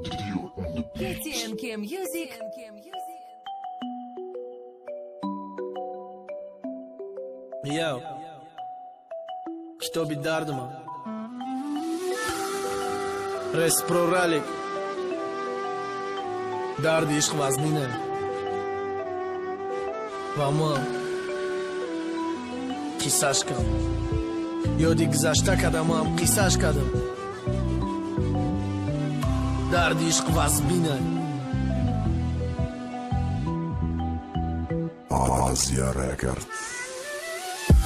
KTNK Music. Yo, что bidardım Resproralik Dard ishq vaznine Va man Qissash kam Yodi guzashta qadamam qissash qadam Dard ishq vazbine Asia Records.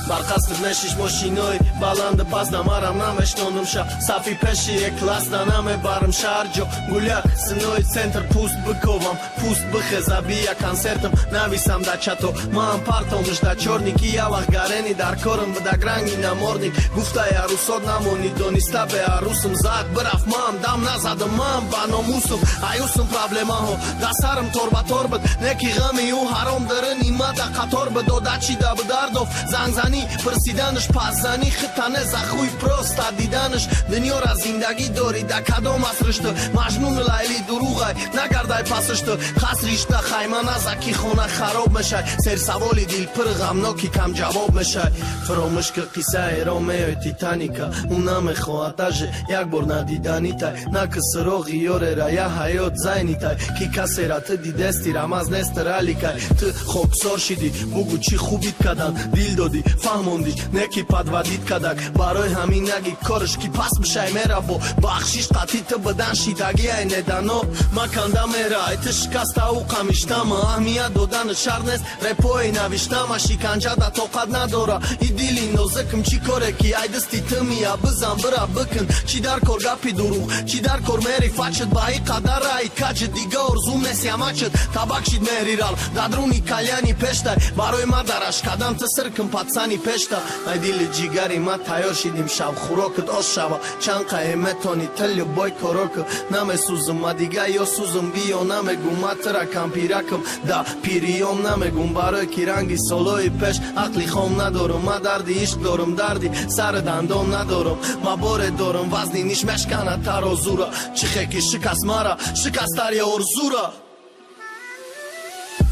Barqastir meshish moshinoj Balandi bazdam aram nameshtonim sha Safi peshi e klasda name barim sharjo Gulyak sinoj center pust bëkovam Pust bëkheza bia koncertëm Navisam da qato Man partom da qornik I javah gareni Dar korëm vda grangi na mornik Guftaj arusot namoni doni stabe arusëm Zak braf mam dam nazadëm mam Banomusëm Ajusëm problema ho Dasarëm torba torbët Neki gëmi u harom dërën ima da katorbë Do da qi da bëdardov Zangzani پرسیدنش پزنی خطانه زخوی پروستا دیدنش دنیورا زندگی داری دا کدام اصرشته مجنون لیلی دروغای نگردای پسشته خسریشته خیمه نزکی خونه خراب میشه سر سوالی دیل پر غمناکی کم جواب میشه فراموش که قصه رومیو تیتانیکا اونم خواتاجه یک بار ندیدنی تای نک سراغی یوره را یا حیات زینی تای کی کسی را تو دیدستی رمز نسترالی کای تو خوب سار شدی بگو چی خوبیت کدن دیل دادی فهموندی نکی подводит کدک برای همین نگی کارش کی پس میشه میرا با بخشیش قطعی تو بدن شیدگی ای ندانو مکانده میرا ایت شکسته او قمیشتم اهمیت دادن شر نیست رپوی نوشتم شکنجه دا طاقت نداره ای دیلی نازکم چی کاره کی ای دستی تمیا بزن برا بکن چی در کار گپی دروغ چی در کار میری فچت با ای قدر ای کج دیگه ارزوم نیست یامچت تبکشید میری رال دادرونی کلیانی پشتای برای ما درش کدم تسرکم پاتسانی پشتا ای دیل جیگری ما تیار شدیم شب خوراکت آش شبا چند قیمتانی تلی بای کاراک نمه سوزم ما دیگه یا سوزم بیا نمگم ما ترا کم پیرکم دا پیریام نمگم برای کی رنگی سالای پش عقلی خام ندارم ما دردی عشق دارم دردی سر دندام ندارم ما باره دارم وزنی نیش مشکنه ترازورا چی خیکی شکست مرا شکست تر ارزورا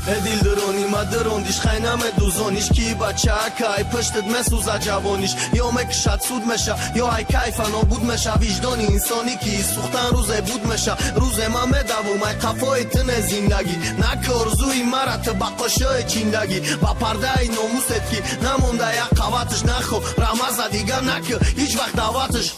دل درونی ما دروندیش خینمه دوزانیش کی بچه اکای پشتت مسوزه جوانیش یا مکشت سود میشه یا ای کیفنا بود میشه وجدانی انسانی کی سوختن روزه بود میشه روزه ما مدوم ای قفای تن زندگی نک ارزوی مرت بقاشای چیندگی با پرده ای ناموست کی نمونده یک قواتش نخو رمز دیگر نک هیچ وقت دعوتش